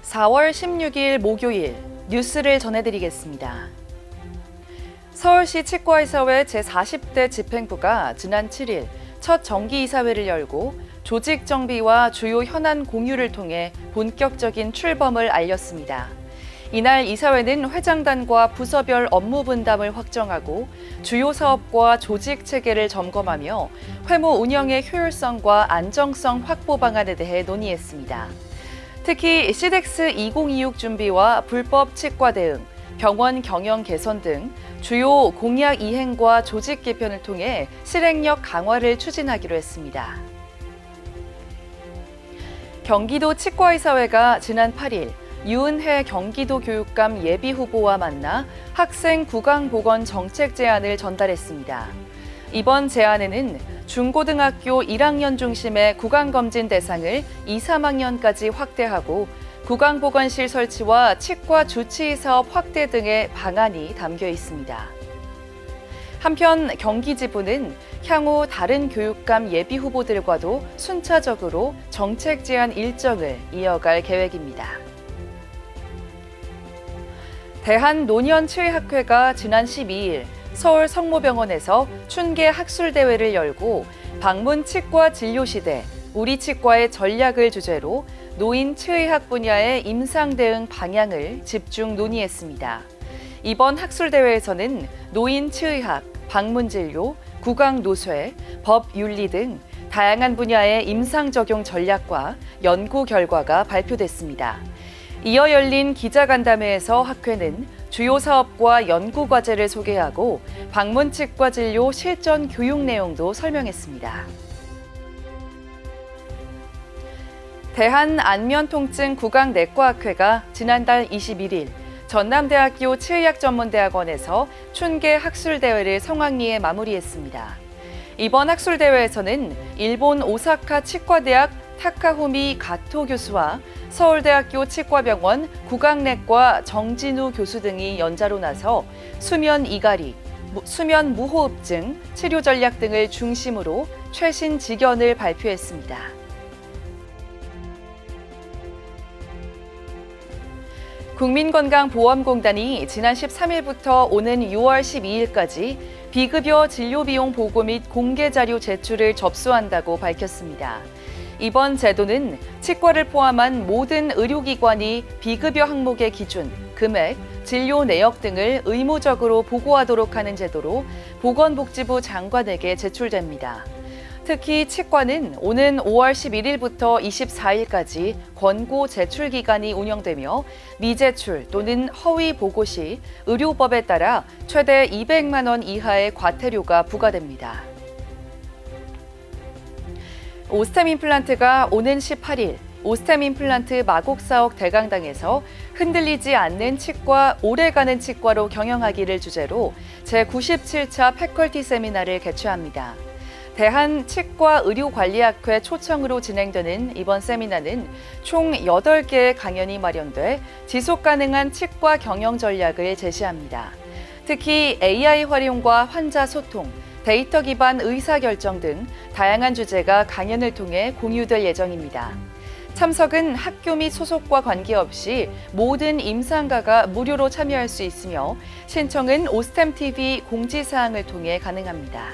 4월 16일 목요일 뉴스를 전해드리겠습니다. 서울시 치과이사회 제40대 집행부가 지난 7일 첫 정기이사회를 열고 조직 정비와 주요 현안 공유를 통해 본격적인 출범을 알렸습니다. 이날 이사회는 회장단과 부서별 업무 분담을 확정하고 주요 사업과 조직 체계를 점검하며 회무 운영의 효율성과 안정성 확보 방안에 대해 논의했습니다. 특히 시덱스 2026 준비와 불법 치과 대응, 병원 경영 개선 등 주요 공약 이행과 조직 개편을 통해 실행력 강화를 추진하기로 했습니다. 경기도 치과의사회가 지난 8일 유은혜 경기도 교육감 예비후보와 만나 학생 구강보건 정책 제안을 전달했습니다. 이번 제안에는 중고등학교 1학년 중심의 구강검진 대상을 2, 3학년까지 확대하고 구강보건실 설치와 치과 주치의 사업 확대 등의 방안이 담겨 있습니다. 한편 경기지부는 향후 다른 교육감 예비 후보들과도 순차적으로 정책 제안 일정을 이어갈 계획입니다. 대한노년치의학회가 지난 12일 서울 성모병원에서 춘계 학술대회를 열고 방문 치과 진료시대, 우리 치과의 전략을 주제로 노인 치의학 분야의 임상 대응 방향을 집중 논의했습니다. 이번 학술대회에서는 노인 치의학, 방문 진료, 구강 노쇠, 법 윤리 등 다양한 분야의 임상 적용 전략과 연구 결과가 발표됐습니다. 이어 열린 기자간담회에서 학회는 주요 사업과 연구 과제를 소개하고 방문 치과 진료 실전 교육 내용도 설명했습니다. 대한안면통증 구강내과학회가 지난달 21일 전남대학교 치의학전문대학원에서 춘계 학술대회를 성황리에 마무리했습니다. 이번 학술대회에서는 일본 오사카 치과대학 타카후미 가토 교수와 서울대학교 치과병원 구강내과 정진우 교수 등이 연자로 나서 수면 이갈이, 수면 무호흡증, 치료 전략 등을 중심으로 최신 지견을 발표했습니다. 국민건강보험공단이 지난 13일부터 오는 6월 12일까지 비급여 진료비용 보고 및 공개 자료 제출을 접수한다고 밝혔습니다. 이번 제도는 치과를 포함한 모든 의료기관이 비급여 항목의 기준, 금액, 진료 내역 등을 의무적으로 보고하도록 하는 제도로 보건복지부 장관에게 제출됩니다. 특히 치과는 오는 5월 11일부터 24일까지 권고 제출 기간이 운영되며 미제출 또는 허위 보고 시 의료법에 따라 최대 200만 원 이하의 과태료가 부과됩니다. 오스템 임플란트가 오는 18일 오스템 임플란트 마곡사옥 대강당에서 흔들리지 않는 치과, 오래가는 치과로 경영하기를 주제로 제97차 패컬티 세미나를 개최합니다. 대한치과의료관리학회 초청으로 진행되는 이번 세미나는 총 8개의 강연이 마련돼 지속가능한 치과 경영 전략을 제시합니다. 특히 AI 활용과 환자 소통, 데이터 기반 의사결정 등 다양한 주제가 강연을 통해 공유될 예정입니다. 참석은 학교 및 소속과 관계없이 모든 임상가가 무료로 참여할 수 있으며 신청은 오스템TV 공지사항을 통해 가능합니다.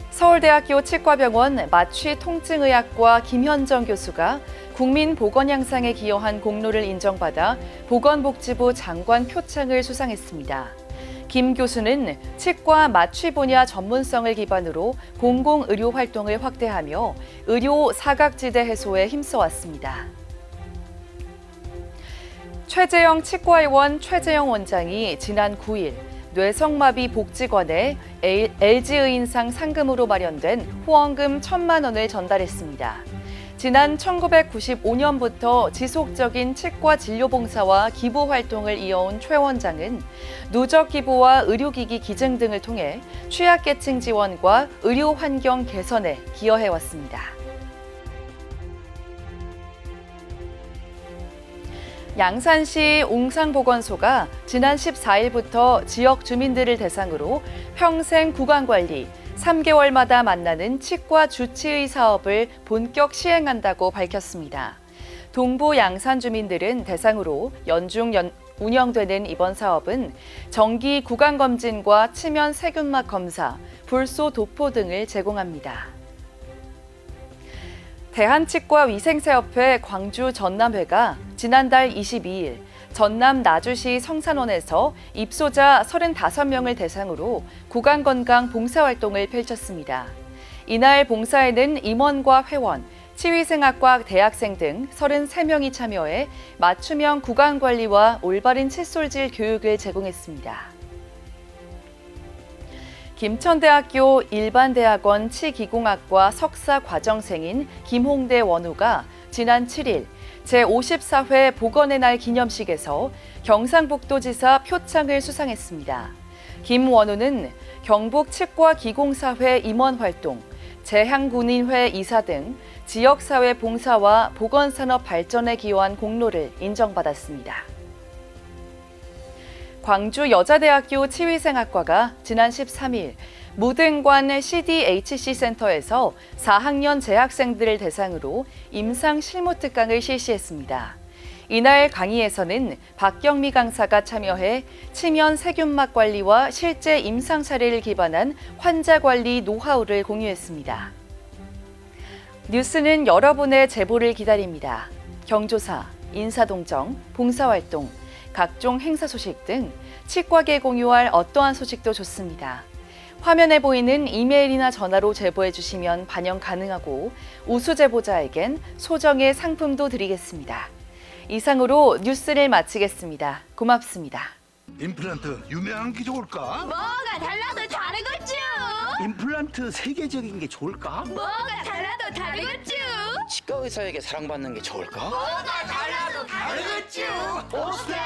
서울대학교 치과병원 마취통증의학과 김현정 교수가 국민 보건 향상에 기여한 공로를 인정받아 보건복지부 장관 표창을 수상했습니다. 김 교수는 치과 마취 분야 전문성을 기반으로 공공의료 활동을 확대하며 의료 사각지대 해소에 힘써왔습니다. 최재형 치과의원 최재형 원장이 지난 9일 뇌성마비 복지관에 LG의인상 상금으로 마련된 후원금 1,000만 원을 전달했습니다. 지난 1995년부터 지속적인 치과 진료 봉사와 기부 활동을 이어온 최 원장은 누적 기부와 의료기기 기증 등을 통해 취약계층 지원과 의료 환경 개선에 기여해왔습니다. 양산시 웅상보건소가 지난 14일부터 지역 주민들을 대상으로 평생 구강관리, 3개월마다 만나는 치과 주치의 사업을 본격 시행한다고 밝혔습니다. 동부 양산 주민들은 대상으로 연중 운영되는 이번 사업은 정기 구강 검진과 치면 세균막 검사, 불소 도포 등을 제공합니다. 대한치과위생사협회 광주 전남회가 지난달 22일 전남 나주시 성산원에서 입소자 35명을 대상으로 구강건강 봉사활동을 펼쳤습니다. 이날 봉사에는 임원과 회원, 치위생학과 대학생 등 33명이 참여해 맞춤형 구강관리와 올바른 칫솔질 교육을 제공했습니다. 김천대학교 일반대학원 치기공학과 석사 과정생인 김홍대 원우가 지난 7일 제54회 보건의 날 기념식에서 경상북도지사 표창을 수상했습니다. 김 원우는 경북치과기공사회 임원활동, 재향군인회 이사 등 지역사회 봉사와 보건산업 발전에 기여한 공로를 인정받았습니다. 광주여자대학교 치위생학과가 지난 13일 무등관 CDHC 센터에서 4학년 재학생들을 대상으로 임상 실무 특강을 실시했습니다. 이날 강의에서는 박경미 강사가 참여해 치면 세균막 관리와 실제 임상 사례를 기반한 환자 관리 노하우를 공유했습니다. 뉴스는 여러분의 제보를 기다립니다. 경조사, 인사동정, 봉사활동, 각종 행사 소식 등 치과계 공유할 어떠한 소식도 좋습니다. 화면에 보이는 이메일이나 전화로 제보해 주시면 반영 가능하고 우수 제보자에겐 소정의 상품도 드리겠습니다. 이상으로 뉴스를 마치겠습니다. 고맙습니다. 임플란트 유명한 게 좋을까? 뭐가 달라도 다르겠죠. 임플란트 세계적인 게 좋을까? 뭐가 달라도 다르겠죠. 치과 의사에게 사랑받는 게 좋을까? 뭐가 달라도 다르겠죠. 오스테